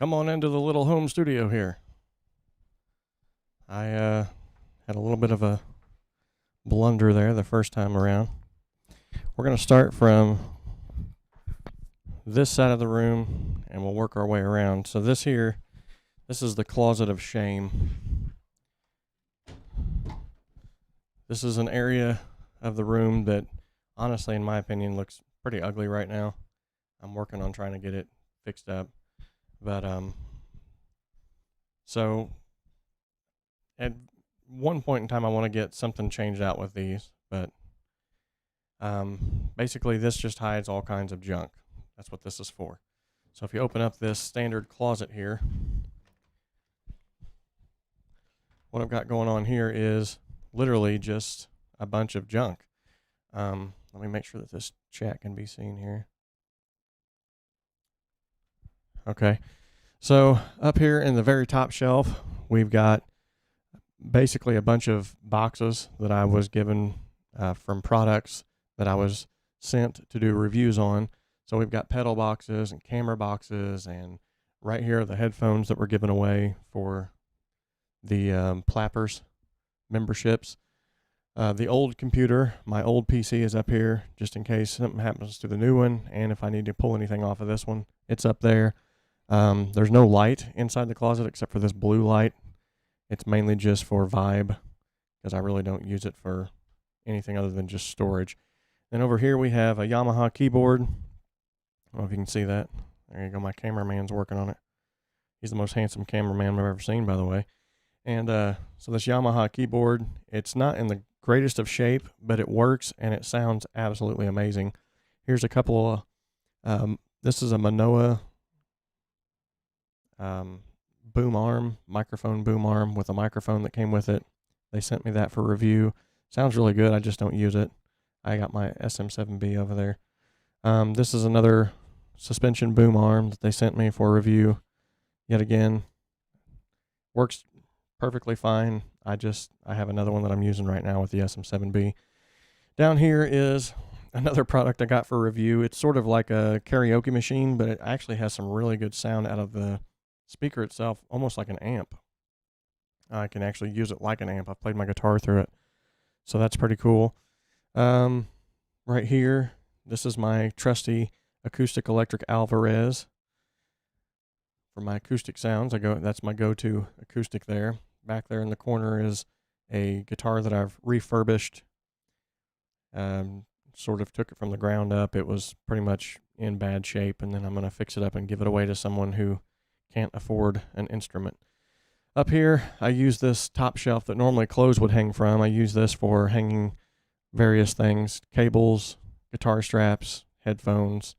Come on into the little home studio here. I had a little bit of a blunder there the first time around. We're going to start from this side of the room and we'll work our way around. So this is the closet of shame. This is an area of the room that honestly, in my opinion, looks pretty ugly right now. I'm working on trying to get it fixed up. But so at one point in time I want to get something changed out with these, but basically this just hides all kinds of junk. That's what this is for. So if you open up this standard closet here, what I've got going on here is literally just a bunch of junk. Let me make sure that this chat can be seen here. Okay, so up here in the very top shelf, we've got basically a bunch of boxes that I was given from products that I was sent to do reviews on. So we've got pedal boxes and camera boxes, and right here are the headphones that were given away for the Plappers memberships. The old computer, my old PC is up here just in case something happens to the new one, and if I need to pull anything off of this one, it's up there. There's no light inside the closet except for this blue light. It's mainly just for vibe because I really don't use it for anything other than just storage. And over here we have a Yamaha keyboard. I don't know if you can see that. There you go. My cameraman's working on it. He's the most handsome cameraman I've ever seen, by the way. And so this Yamaha keyboard, it's not in the greatest of shape, but it works and it sounds absolutely amazing. Here's a couple of, this is a Manoa microphone boom arm with a microphone that came with it. They sent me that for review. Sounds really good. I just don't use it. I got my SM7B over there. This is another suspension boom arm that they sent me for review. Yet again, works perfectly fine. I have another one that I'm using right now with the SM7B. Down here is another product I got for review. It's sort of like a karaoke machine, but it actually has some really good sound out of the speaker itself, almost like an amp. I can actually use it like an amp. I've played my guitar through it, so that's pretty cool. Right here, this is my trusty Acoustic Electric Alvarez for my acoustic sounds. That's my go-to acoustic there. Back there in the corner is a guitar that I've refurbished. Sort of took it from the ground up. It was pretty much in bad shape, and then I'm going to fix it up and give it away to someone who can't afford an instrument. Up here, I use this top shelf that normally clothes would hang from. I use this for hanging various things, cables, guitar straps, headphones,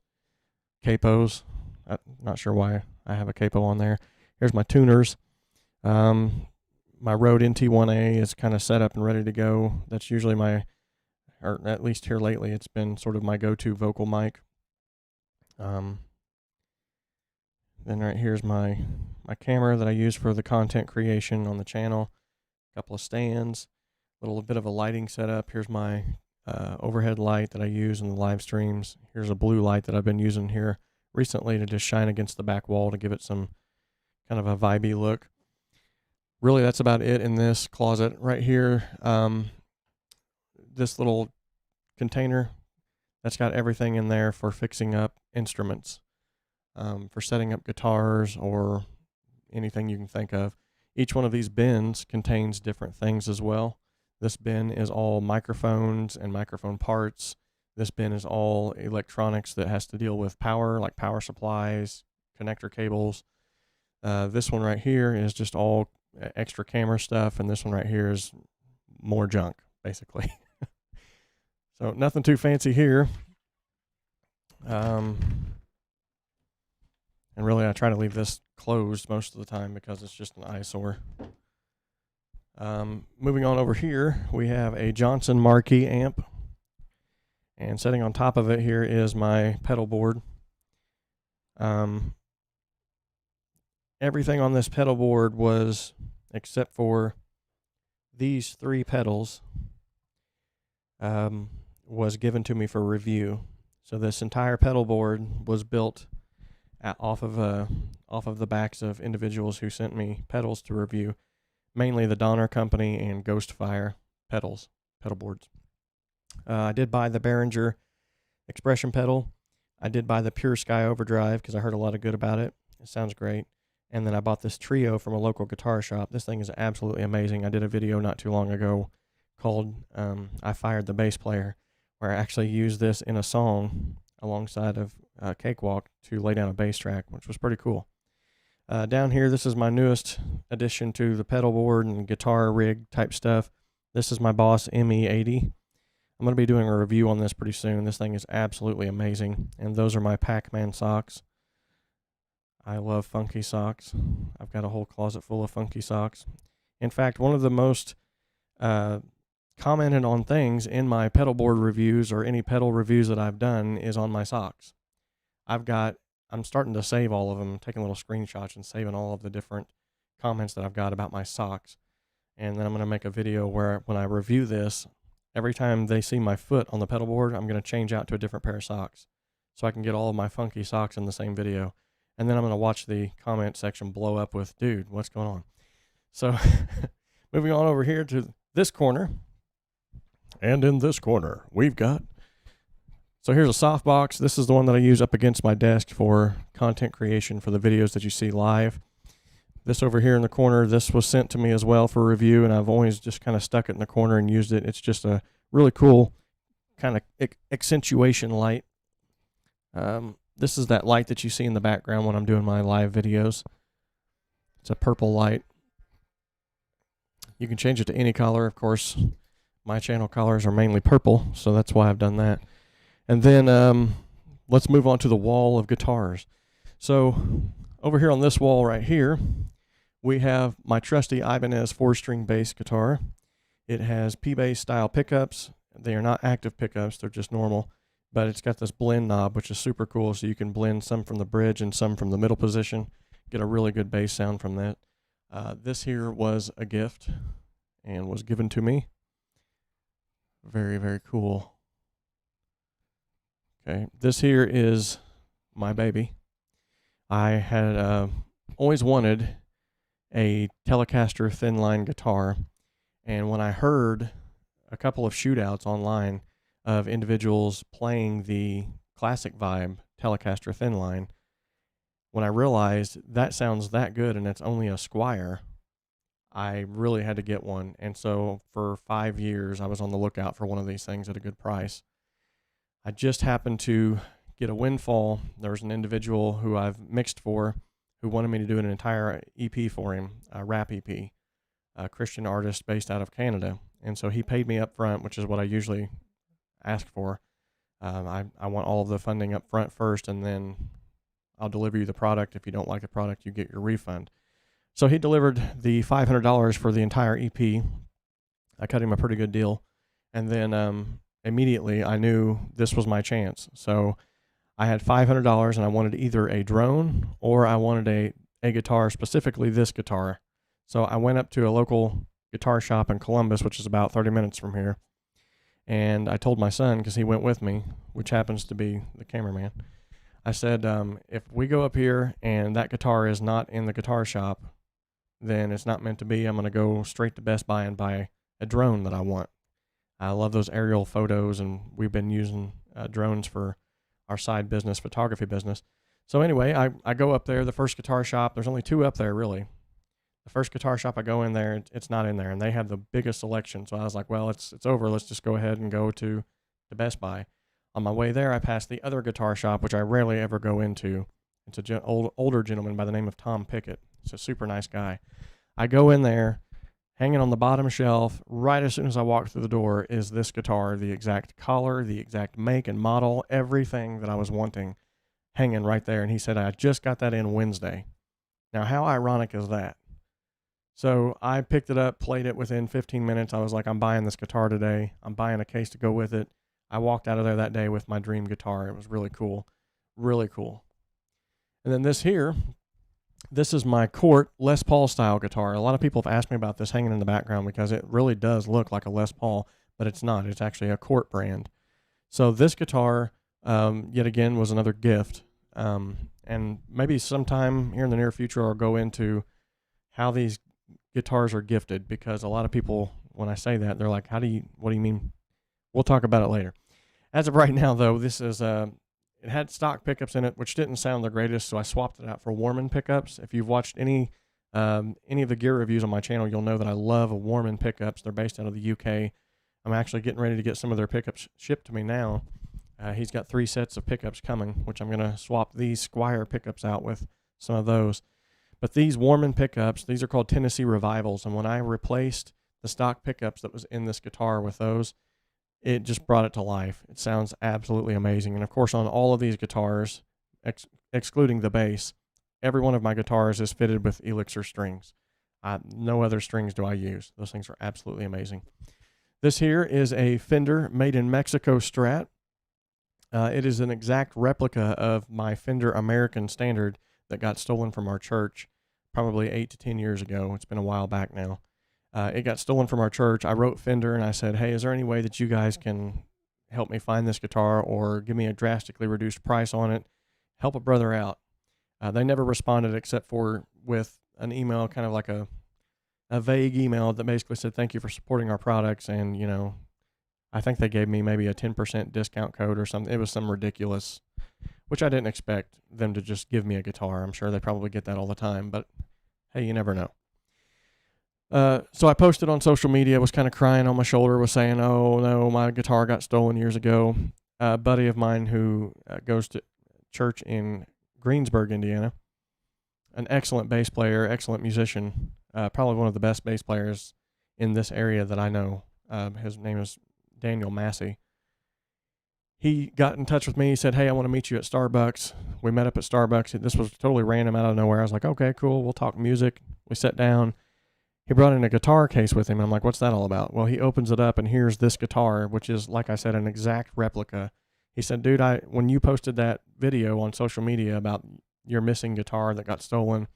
capos. I'm not sure why I have a capo on there. Here's my tuners. My Rode NT1A is kind of set up and ready to go. That's usually or at least here lately, it's been sort of my go-to vocal mic. Then right here's my camera that I use for the content creation on the channel. A couple of stands, a little bit of a lighting setup. Here's my overhead light that I use in the live streams. Here's a blue light that I've been using here recently to just shine against the back wall to give it some kind of a vibey look. Really, that's about it in this closet. Right here, this little container, that's got everything in there for fixing up instruments, for setting up guitars or anything you can think of. Each one of these bins contains different things as well. This bin is all microphones and microphone parts. This bin is all electronics that has to deal with power, like power supplies, connector cables. This one right here is just all extra camera stuff, and this one right here is more junk, basically. So nothing too fancy here. And really, I try to leave this closed most of the time because it's just an eyesore. Moving on over here, we have a Johnson Marquee amp. And sitting on top of it here is my pedal board. Everything on this pedal board was, except for these 3 pedals, was given to me for review. So this entire pedal board was built off of the backs of individuals who sent me pedals to review, mainly the Donner Company and Ghostfire pedal boards. I did buy the Behringer Expression pedal. I did buy the Pure Sky Overdrive because I heard a lot of good about it. It sounds great. And then I bought this Trio from a local guitar shop. This thing is absolutely amazing. I did a video not too long ago called I Fired the Bass Player, where I actually used this in a song alongside of Cakewalk to lay down a bass track, which was pretty cool. Down here, this is my newest addition to the pedal board and guitar rig type stuff. This is my Boss ME80. I'm going to be doing a review on this pretty soon. This thing is absolutely amazing. And those are my Pac-Man socks. I love funky socks. I've got a whole closet full of funky socks. In fact, one of the most commented on things in my pedal board reviews or any pedal reviews that I've done is on my socks. I'm starting to save all of them, taking little screenshots and saving all of the different comments that I've got about my socks. And then I'm going to make a video where when I review this, every time they see my foot on the pedal board, I'm going to change out to a different pair of socks so I can get all of my funky socks in the same video. And then I'm going to watch the comment section blow up with, dude, what's going on? So moving on over here to this corner. And in this corner, we've got, so here's a softbox. This is the one that I use up against my desk for content creation for the videos that you see live. This over here in the corner, this was sent to me as well for review, and I've always just kind of stuck it in the corner and used it. It's just a really cool kind of accentuation light. This is that light that you see in the background when I'm doing my live videos. It's a purple light. You can change it to any color. Of course, my channel colors are mainly purple, so that's why I've done that. And then let's move on to the wall of guitars. So over here on this wall right here, we have my trusty Ibanez 4-string bass guitar. It has P-bass style pickups. They are not active pickups, they're just normal. But it's got this blend knob, which is super cool, so you can blend some from the bridge and some from the middle position. Get a really good bass sound from that. This here was a gift and was given to me. Very, very cool. Okay, this here is my baby. I had always wanted a Telecaster thin line guitar, and when I heard a couple of shootouts online of individuals playing the classic vibe Telecaster thin line, when I realized that sounds that good and it's only a Squier, I really had to get one. And so for 5 years I was on the lookout for one of these things at a good price. I just happened to get a windfall. There was an individual who I've mixed for who wanted me to do an entire EP for him, a rap EP, a Christian artist based out of Canada. And so he paid me up front, which is what I usually ask for. I want all of the funding up front first, and then I'll deliver you the product. If you don't like the product, you get your refund. So he delivered the $500 for the entire EP. I cut him a pretty good deal. And then immediately I knew this was my chance. So I had $500 and I wanted either a drone or I wanted a guitar, specifically this guitar. So I went up to a local guitar shop in Columbus, which is about 30 minutes from here. And I told my son, because he went with me, which happens to be the cameraman, I said, if we go up here and that guitar is not in the guitar shop, then it's not meant to be. I'm going to go straight to Best Buy and buy a drone that I want. I love those aerial photos, and we've been using drones for our side business, photography business. So anyway, I go up there, the first guitar shop. There's only 2 up there, really. The first guitar shop I go in there, it's not in there, and they have the biggest selection. So I was like, well, it's over. Let's just go ahead and go to Best Buy. On my way there, I passed the other guitar shop, which I rarely ever go into. It's an older gentleman by the name of Tom Pickett. He's a super nice guy. I go in there, hanging on the bottom shelf, right as soon as I walk through the door is this guitar, the exact color, the exact make and model, everything that I was wanting hanging right there. And he said, I just got that in Wednesday. Now, how ironic is that? So I picked it up, played it within 15 minutes. I was like, I'm buying this guitar today. I'm buying a case to go with it. I walked out of there that day with my dream guitar. It was really cool. Really cool. And then this here, this is my Cort Les Paul style guitar. A lot of people have asked me about this hanging in the background because it really does look like a Les Paul, but it's not. It's actually a Cort brand. So this guitar, yet again, was another gift. And maybe sometime here in the near future, I'll go into how these guitars are gifted, because a lot of people, when I say that, they're like, what do you mean? We'll talk about it later. As of right now, though, this is, it had stock pickups in it, which didn't sound the greatest, so I swapped it out for Warman pickups. If you've watched any of the gear reviews on my channel, you'll know that I love Warman pickups. They're based out of the UK. I'm actually getting ready to get some of their pickups shipped to me now. He's got 3 sets of pickups coming, which I'm going to swap these Squire pickups out with some of those. But these Warman pickups, these are called Tennessee Revivals, and when I replaced the stock pickups that was in this guitar with those, it just brought it to life. It sounds absolutely amazing. And of course, on all of these guitars, excluding the bass, every one of my guitars is fitted with Elixir strings. No other strings do I use. Those things are absolutely amazing. This here is a Fender made in Mexico Strat. It is an exact replica of my Fender American Standard that got stolen from our church probably 8 to 10 years ago. It's been a while back now. It got stolen from our church. I wrote Fender and I said, hey, is there any way that you guys can help me find this guitar or give me a drastically reduced price on it? Help a brother out. They never responded except for with an email, kind of like a vague email that basically said, thank you for supporting our products. And, you know, I think they gave me maybe a 10% discount code or something. It was some ridiculous, which I didn't expect them to just give me a guitar. I'm sure they probably get that all the time, but hey, you never know. So I posted on social media, was kind of crying on my shoulder, was saying, oh no, my guitar got stolen years ago. A buddy of mine who goes to church in Greensburg, Indiana, an excellent bass player, excellent musician, probably one of the best bass players in this area that I know. His name is Daniel Massey. He got in touch with me. He said, hey, I want to meet you at Starbucks. We met up at Starbucks. This was totally random out of nowhere. I was like, okay, cool. We'll talk music. We sat down. He brought in a guitar case with him. I'm like, what's that all about? Well, he opens it up and here's this guitar, which is, like I said, an exact replica. He said, dude, when you posted that video on social media about your missing guitar that got stolen,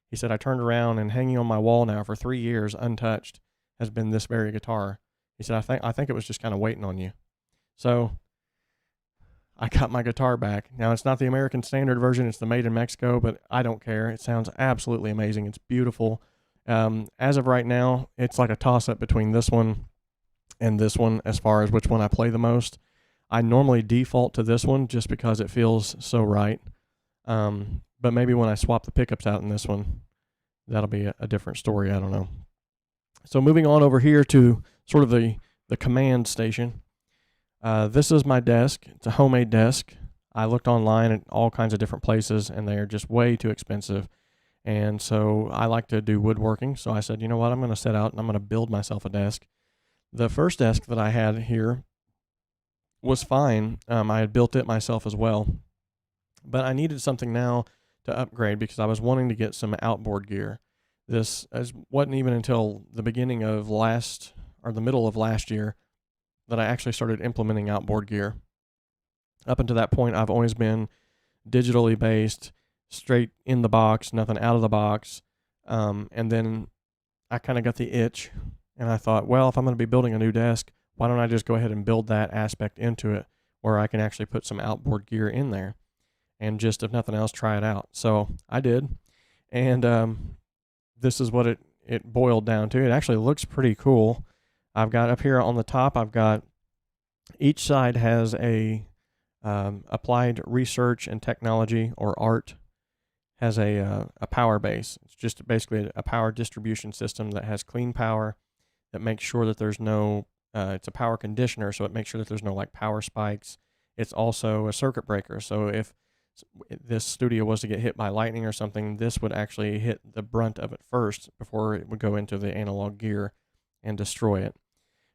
he said, I turned around and hanging on my wall now for 3 years untouched has been this very guitar. He said, I think it was just kind of waiting on you. So I got my guitar back. Now, it's not the American Standard version. It's the made in Mexico, but I don't care. It sounds absolutely amazing. It's beautiful. As of right now, it's like a toss-up between this one and this one as far as which one I play the most. I normally default to this one just because it feels so right. But maybe when I swap the pickups out in this one, that'll be a different story. I don't know. So moving on over here to sort of the command station. This is my desk. It's a homemade desk. I looked online at all kinds of different places, and they're just way too expensive. And so I like to do woodworking. So I said, you know what, I'm going to set out and I'm going to build myself a desk. The first desk that I had here was fine. I had built it myself as well. But I needed something now to upgrade because I was wanting to get some outboard gear. This wasn't even until the beginning of the middle of last year that I actually started implementing outboard gear. Up until that point, I've always been digitally based, straight in the box, nothing out of the box. And then I kind of got the itch and I thought, well, if I'm going to be building a new desk, why don't I just go ahead and build that aspect into it where I can actually put some outboard gear in there and just, if nothing else, try it out. So I did. And this is what it boiled down to. It actually looks pretty cool. I've got up here on the top, each side has a applied research and technology, or ART, has a power base. It's just basically a power distribution system that has clean power, that makes sure that there's no, it's a power conditioner, so it makes sure that there's no like power spikes. It's also a circuit breaker. So if this studio was to get hit by lightning or something, this would actually hit the brunt of it first before it would go into the analog gear and destroy it.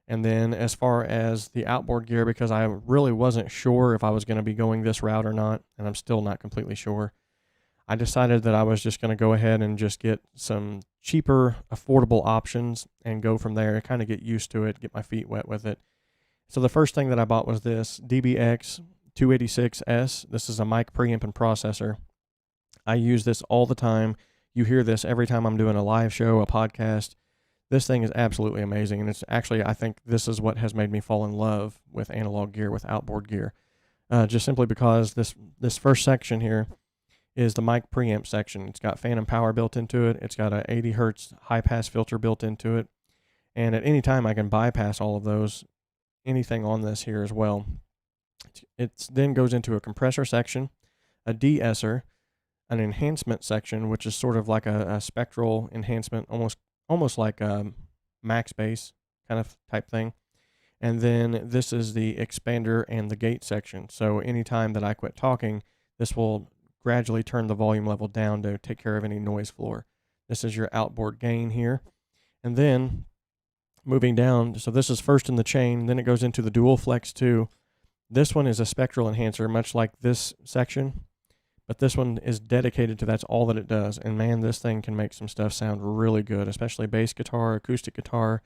And then as far as the outboard gear, because I really wasn't sure if I was going to be going this route or not, and I'm still not completely sure, I decided that I was just going to go ahead and just get some cheaper, affordable options and go from there, kind of get used to it, get my feet wet with it. So the first thing that I bought was this DBX 286S. This is a mic preamp and processor. I use this all the time. You hear this every time I'm doing a live show, a podcast. This thing is absolutely amazing, and it's actually, I think this is what has made me fall in love with analog gear, with outboard gear, just simply because this first section here is the mic preamp section. It's got phantom power built into it. It's got a 80 hertz high pass filter built into it, and at any time I can bypass all of those, anything on this here as well. It then goes into a compressor section, a de-esser, an enhancement section, which is sort of like a spectral enhancement, almost like a max bass kind of type thing. And then this is the expander and the gate section. So anytime that I quit talking, this will gradually turn the volume level down to take care of any noise floor. This is your outboard gain here. And then moving down, so this is first in the chain, then it goes into the dual flex 2. This one is a spectral enhancer, much like this section, but this one is dedicated to that's all that it does. And man, this thing can make some stuff sound really good, especially bass guitar, acoustic guitar,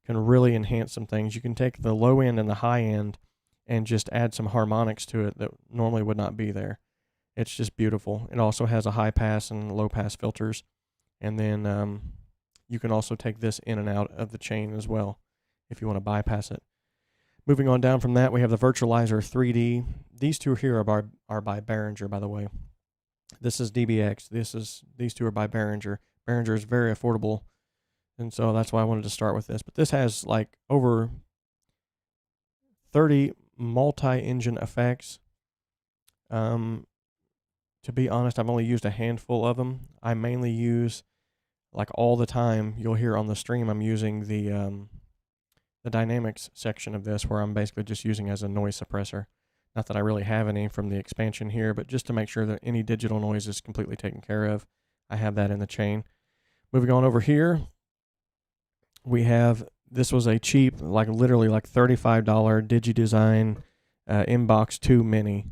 can really enhance some things. You can take the low end and the high end and just add some harmonics to it that normally would not be there. It's just beautiful. It also has a high pass and low pass filters. And then you can also take this in and out of the chain as well if you want to bypass it. Moving on down from that, we have the Virtualizer 3D. These two here are by Behringer, by the way. This is DBX. These two are by Behringer. Behringer is very affordable, and so that's why I wanted to start with this. But this has like over 30 multi-engine effects. To be honest, I've only used a handful of them. I mainly use, like all the time, you'll hear on the stream, I'm using the dynamics section of this, where I'm basically just using as a noise suppressor. Not that I really have any from the expansion here, but just to make sure that any digital noise is completely taken care of, I have that in the chain. Moving on over here, we have, this was a cheap, like literally like $35 DigiDesign Inbox 2 Mini.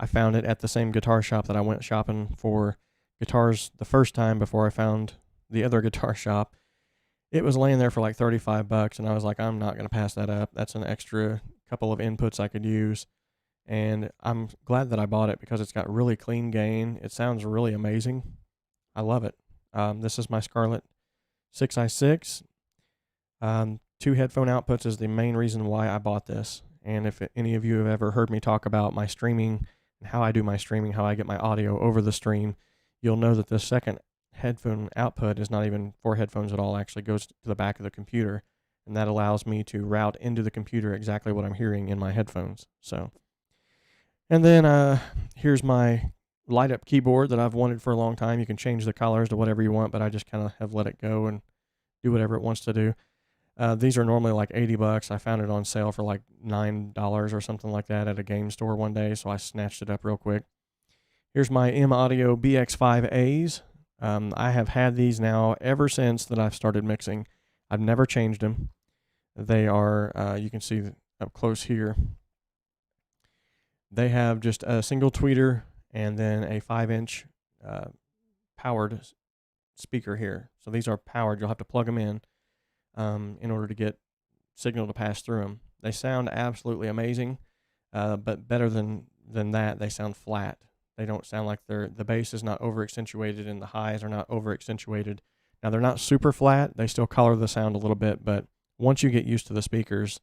I found it at the same guitar shop that I went shopping for guitars the first time before I found the other guitar shop. It was laying there for like $35, and I was like, I'm not going to pass that up. That's an extra couple of inputs I could use. And I'm glad that I bought it because it's got really clean gain. It sounds really amazing. I love it. This is my Scarlett 6i6. 2 headphone outputs is the main reason why I bought this. And if any of you have ever heard me talk about my streaming and how I do my streaming, how I get my audio over the stream, you'll know that the second headphone output is not even for headphones at all. It actually goes to the back of the computer, and that allows me to route into the computer exactly what I'm hearing in my headphones. So, and then here's my light up keyboard that I've wanted for a long time. You can change the colors to whatever you want, but I just kind of have let it go and do whatever it wants to do. These are normally like $80. I found it on sale for like $9 or something like that at a game store one day, so I snatched it up real quick. Here's my M Audio BX5As. I have had these now ever since that I've started mixing. I've never changed them. They are, you can see up close here, they have just a single tweeter and then a 5-inch powered speaker here. So these are powered. You'll have to plug them in order to get signal to pass through them. They sound absolutely amazing, but better than that, they sound flat. They don't sound like the bass is not over accentuated and the highs are not over accentuated. Now they're not super flat. They still color the sound a little bit, but once you get used to the speakers,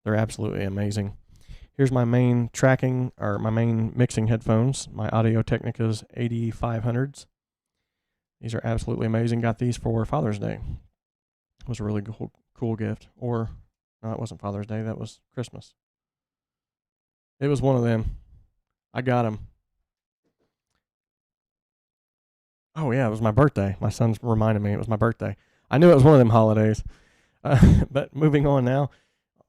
they're absolutely amazing. Here's my main tracking, or my main mixing headphones, my Audio Technica's 8500s. These are absolutely amazing. Got these for Father's Day. It was a really cool gift. Or, no, it wasn't Father's Day. That was Christmas. It was one of them. I got them. Oh, yeah, it was my birthday. My son's reminded me it was my birthday. I knew it was one of them holidays. But moving on now,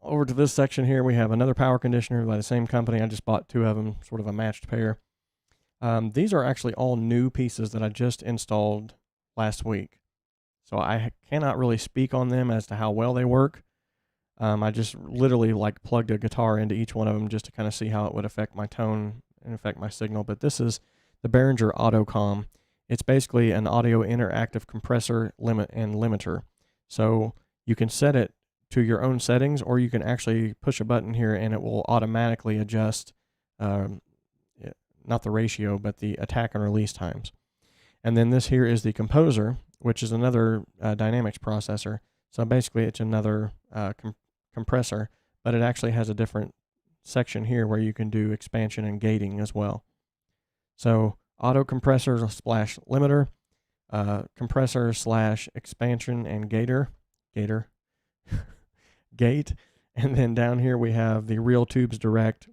over to this section here, we have another power conditioner by the same company. I just bought 2 of them, sort of a matched pair. These are actually all new pieces that I just installed last week. So I cannot really speak on them as to how well they work. I just literally like plugged a guitar into each one of them just to kind of see how it would affect my tone and affect my signal. But this is the Behringer AutoCom. It's basically an audio interactive compressor limiter. So you can set it to your own settings, or you can actually push a button here and it will automatically adjust, not the ratio, but the attack and release times. And then this here is the composer, which is another dynamics processor. So basically it's another compressor, but it actually has a different section here where you can do expansion and gating as well. So auto compressor / limiter, compressor / expansion and gate. And then down here we have the Real Tubes Direct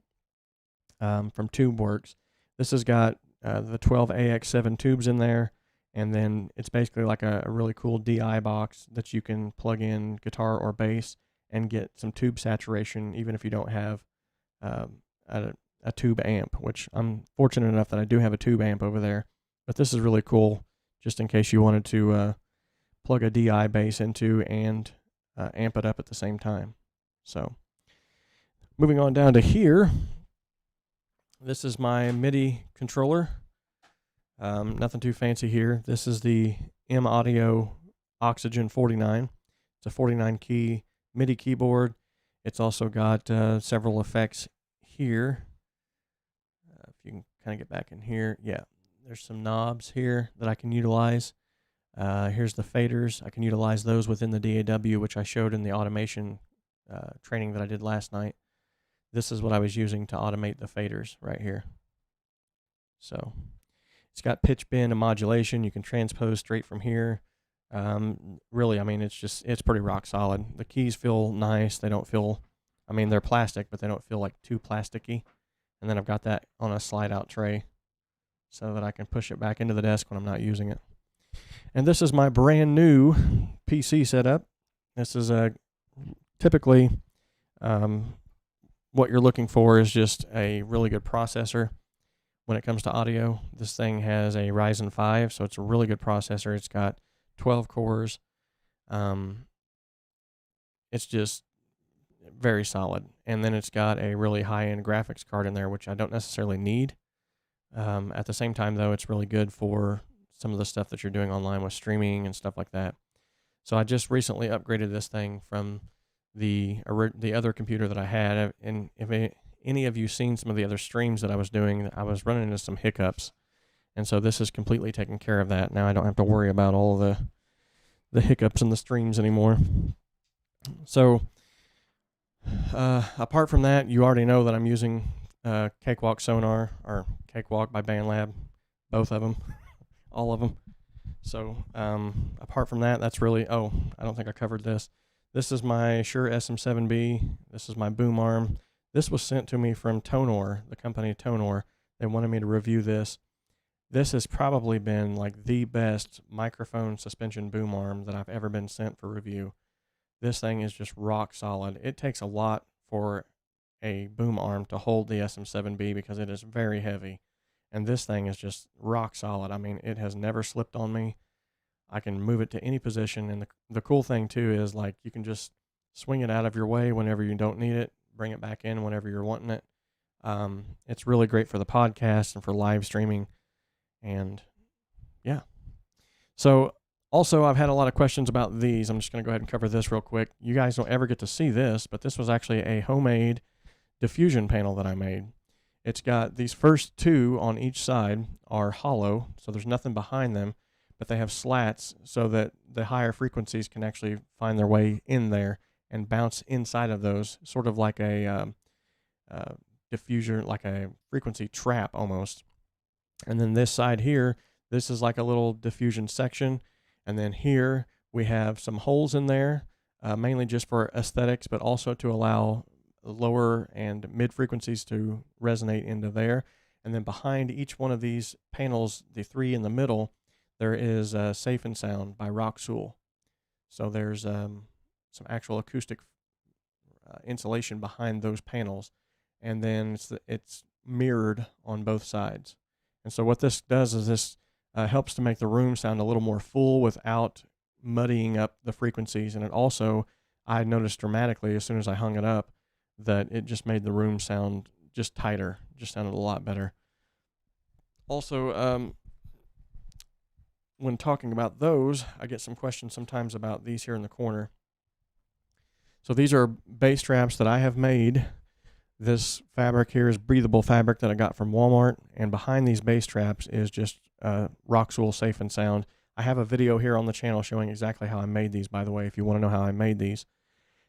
from TubeWorks. This has got the 12 AX7 tubes in there, and then it's basically like a really cool DI box that you can plug in guitar or bass and get some tube saturation even if you don't have a tube amp, which I'm fortunate enough that I do have a tube amp over there. But this is really cool just in case you wanted to plug a DI bass into and amp it up at the same time. So moving on down to here, this is my MIDI controller. Nothing too fancy here. This is the M Audio Oxygen 49. It's a 49 key MIDI keyboard. It's also got several effects here. If you can kind of get back in here. Yeah, there's some knobs here that I can utilize. Here's the faders. I can utilize those within the DAW, which I showed in the automation training that I did last night. This is what I was using to automate the faders right here. So it's got pitch bend and modulation. You can transpose straight from here. Really, I mean, it's pretty rock solid. The keys feel nice. They don't feel, I mean, they're plastic, but they don't feel like too plasticky. And then I've got that on a slide out tray so that I can push it back into the desk when I'm not using it. And this is my brand new PC setup. This is typically what you're looking for is just a really good processor. When it comes to audio, this thing has a Ryzen 5, so it's a really good processor. It's got 12 cores. It's just very solid. And then it's got a really high-end graphics card in there, which I don't necessarily need. At the same time, though, it's really good for some of the stuff that you're doing online with streaming and stuff like that. So I just recently upgraded this thing from the other computer that I had. And if any of you seen some of the other streams that I was doing, I was running into some hiccups. And so this is completely taking care of that. Now I don't have to worry about all the hiccups in the streams anymore. So apart from that, you already know that I'm using Cakewalk Sonar, or Cakewalk by BandLab, both of them, all of them. So apart from that, that's really, I don't think I covered this. This is my Shure SM7B. This is my boom arm. This was sent to me from Tonor, the company Tonor. They wanted me to review this. This has probably been like the best microphone suspension boom arm that I've ever been sent for review. This thing is just rock solid. It takes a lot for a boom arm to hold the SM7B because it is very heavy. And this thing is just rock solid. I mean, it has never slipped on me. I can move it to any position. And the cool thing too is like you can just swing it out of your way whenever you don't need it, bring it back in whenever you're wanting it. It's really great for the podcast and for live streaming. And yeah. So also I've had a lot of questions about these. I'm just going to go ahead and cover this real quick. You guys don't ever get to see this, but this was actually a homemade diffusion panel that I made. It's got these first two on each side are hollow, so there's nothing behind them, but they have slats so that the higher frequencies can actually find their way in there and bounce inside of those, sort of like a diffuser, like a frequency trap almost. And then this side here, this is like a little diffusion section. And then here we have some holes in there, mainly just for aesthetics, but also to allow lower and mid frequencies to resonate into there. And then behind each one of these panels, the three in the middle, there is Safe and Sound by Roxul. So there's some actual acoustic insulation behind those panels. And then it's mirrored on both sides. And so what this does is this helps to make the room sound a little more full without muddying up the frequencies. And it also, I noticed dramatically as soon as I hung it up that it just made the room sound just tighter, just sounded a lot better. Also, when talking about those, I get some questions sometimes about these here in the corner. So these are bass straps that I have made. This fabric here is breathable fabric that I got from Walmart, and behind these bass straps is just Roxwool Safe and Sound. I have a video here on the channel showing exactly how I made these, by the way, if you want to know how I made these.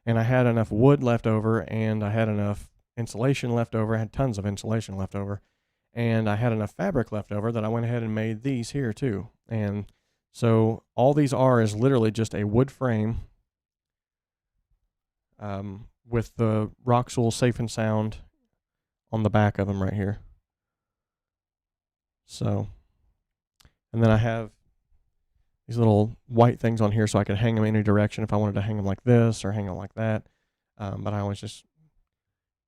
And I had enough wood left over, and I had enough insulation left over. I had tons of insulation left over. And I had enough fabric left over that I went ahead and made these here too. And so all these are is literally just a wood frame with the Roxwool Safe and Sound on the back of them right here. So, and then I have these little white things on here so I could hang them any direction if I wanted to hang them like this or hang them like that. But I always just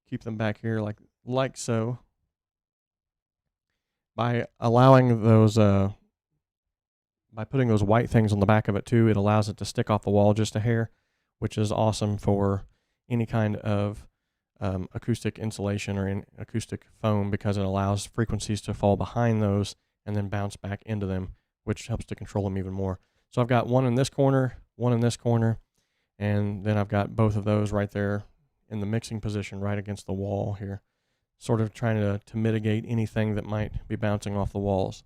keep them back here like so. By allowing those, by putting those white things on the back of it too, it allows it to stick off the wall just a hair, which is awesome for any kind of acoustic insulation or acoustic foam, because it allows frequencies to fall behind those and then bounce back into them, which helps to control them even more. So I've got one in this corner, one in this corner, and then I've got both of those right there in the mixing position right against the wall here, sort of trying to mitigate anything that might be bouncing off the walls.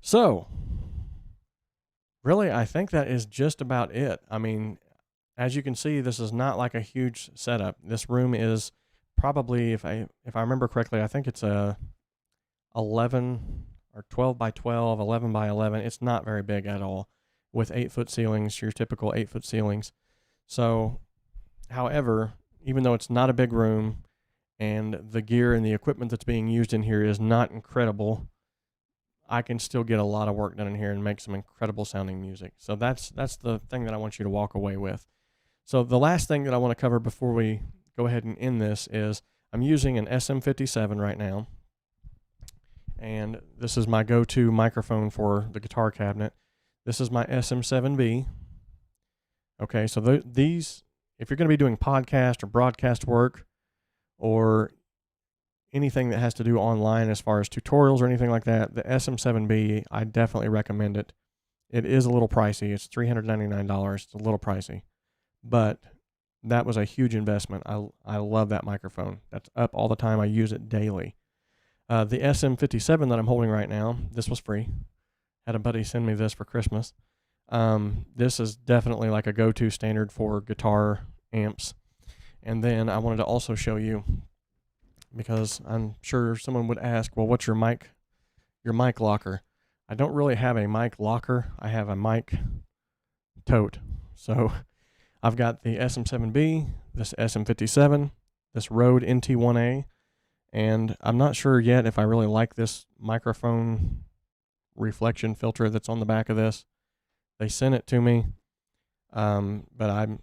So, really, I think that is just about it. I mean, as you can see, this is not like a huge setup. This room is probably, if I remember correctly, I think it's a 11 or 12 by 12, 11 by 11. It's not very big at all, with 8-foot ceilings, your typical 8-foot ceilings. So, however, even though it's not a big room, and the gear and the equipment that's being used in here is not incredible, I can still get a lot of work done in here and make some incredible sounding music. So that's the thing that I want you to walk away with. So the last thing that I want to cover before we go ahead and end this is I'm using an SM57 right now. And this is my go-to microphone for the guitar cabinet. This is my SM7B. Okay, so these, if you're going to be doing podcast or broadcast work, or anything that has to do online as far as tutorials or anything like that, the SM7B, I definitely recommend it. It is a little pricey. It's $399. It's a little pricey. But that was a huge investment. I love that microphone. That's up all the time. I use it daily. The SM57 that I'm holding right now, this was free. Had a buddy send me this for Christmas. This is definitely like a go-to standard for guitar amps. And then I wanted to also show you, because I'm sure someone would ask, well, what's your mic locker? I don't really have a mic locker. I have a mic tote. So I've got the SM7B, this SM57, this Rode NT1A, and I'm not sure yet if I really like this microphone reflection filter that's on the back of this. They sent it to me, but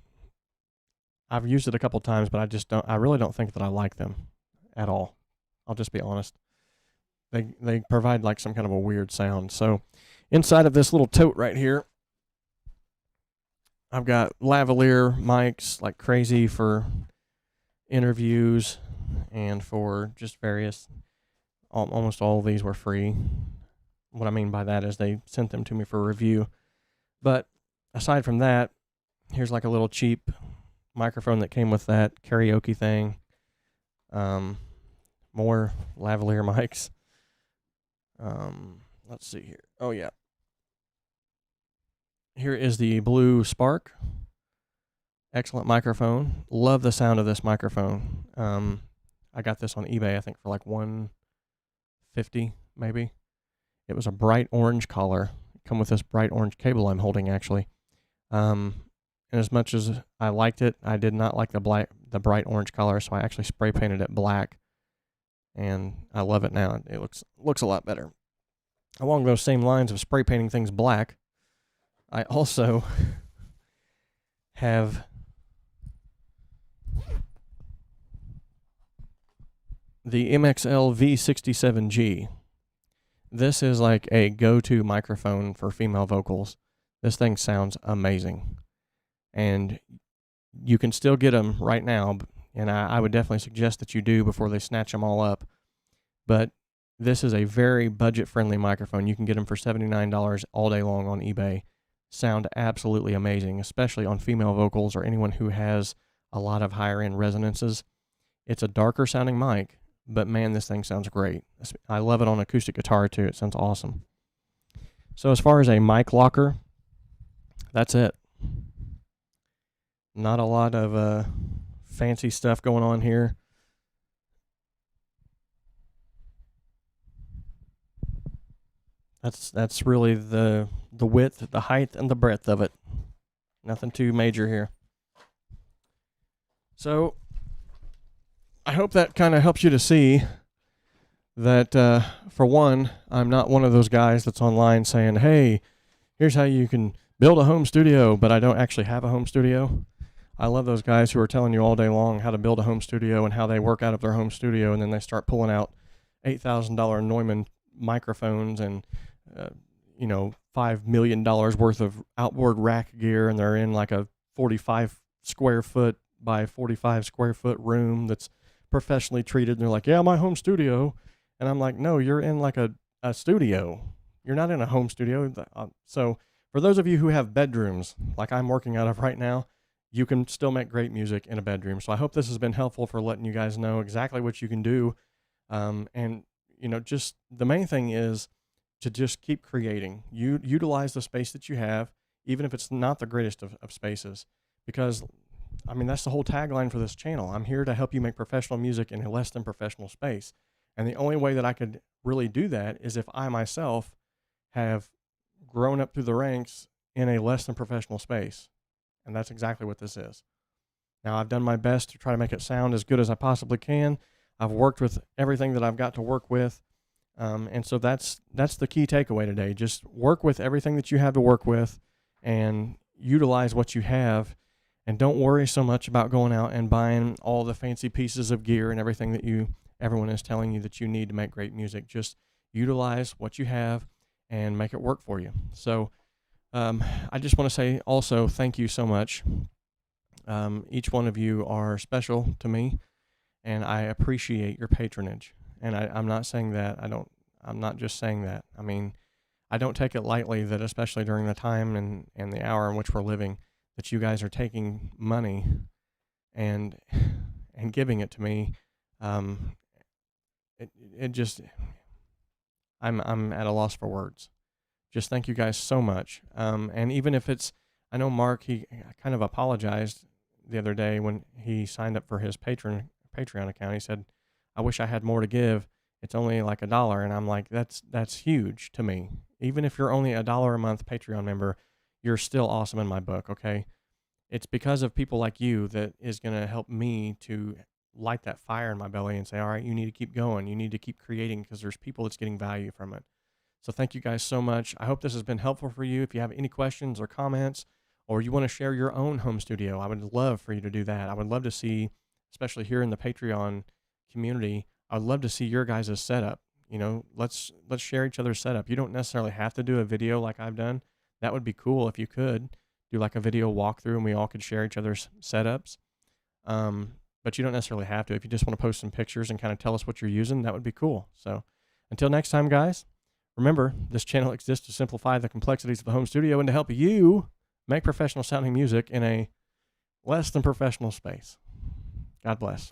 I've used it a couple times, but I really don't think that I like them at all. I'll just be honest. They provide like some kind of a weird sound. So inside of this little tote right here, I've got lavalier mics like crazy for interviews and for just various, almost all of these were free. What I mean by that is they sent them to me for review. But aside from that, here's like a little cheap microphone that came with that karaoke thing. More lavalier mics. Let's see here. Oh yeah. Here is the Blue Spark. Excellent microphone. Love the sound of this microphone. I got this on eBay, I think, for like $150 maybe. It was a bright orange color. Come with this bright orange cable I'm holding actually. And as much as I liked it, I did not like the bright orange color, so I actually spray painted it black. And I love it now. It looks a lot better. Along those same lines of spray painting things black, I also have the MXL V67G. This is like a go-to microphone for female vocals. This thing sounds amazing. And you can still get them right now, and I would definitely suggest that you do before they snatch them all up. But this is a very budget-friendly microphone. You can get them for $79 all day long on eBay. Sound absolutely amazing, especially on female vocals or anyone who has a lot of higher-end resonances. It's a darker sounding mic, but man, this thing sounds great. I love it on acoustic guitar too. It sounds awesome. So as far as a mic locker, that's it. Not a lot of fancy stuff going on here. That's really the width, the height, and the breadth of it. Nothing too major here. So I hope that kind of helps you to see that, for one, I'm not one of those guys that's online saying, hey, here's how you can build a home studio, but I don't actually have a home studio. I love those guys who are telling you all day long how to build a home studio and how they work out of their home studio, and then they start pulling out $8,000 Neumann microphones and $5 million worth of outboard rack gear, and they're in like a 45 square foot by 45 square foot room that's professionally treated. And they're like, yeah, my home studio. And I'm like, no, you're in like a studio. You're not in a home studio. So for those of you who have bedrooms, like I'm working out of right now, you can still make great music in a bedroom. So I hope this has been helpful for letting you guys know exactly what you can do. And just the main thing is to just keep creating. You utilize the space that you have, even if it's not the greatest of spaces, because I mean, that's the whole tagline for this channel. I'm here to help you make professional music in a less than professional space. And the only way that I could really do that is if I myself have grown up through the ranks in a less than professional space. And that's exactly what this is. Now, I've done my best to try to make it sound as good as I possibly can. I've worked with everything that I've got to work with. And so that's the key takeaway today. Just work with everything that you have to work with and utilize what you have. And don't worry so much about going out and buying all the fancy pieces of gear and everything that everyone is telling you that you need to make great music. Just utilize what you have and make it work for you. So I just want to say also thank you so much. Each one of you are special to me, and I appreciate your patronage. And I'm not saying that. I'm not just saying that. I mean, I don't take it lightly that, especially during the time and the hour in which we're living, that you guys are taking money and giving it to me. It just, I'm at a loss for words. Just thank you guys so much. And even if I know Mark, he kind of apologized the other day when he signed up for his Patreon account. He said, I wish I had more to give. It's only like $1. And I'm like, that's huge to me. Even if you're only $1 a month Patreon member, you're still awesome in my book. Okay. It's because of people like you that is going to help me to light that fire in my belly and say, all right, you need to keep going. You need to keep creating because there's people that's getting value from it. So thank you guys so much. I hope this has been helpful for you. If you have any questions or comments, or you want to share your own home studio, I would love for you to do that. I would love to see, especially here in the Patreon community, I would love to see your guys' setup. Let's share each other's setup. You don't necessarily have to do a video like I've done. That would be cool if you could do like a video walkthrough and we all could share each other's setups. But you don't necessarily have to. If you just want to post some pictures and kind of tell us what you're using, that would be cool. So until next time, guys, remember, this channel exists to simplify the complexities of the home studio and to help you make professional sounding music in a less than professional space. God bless.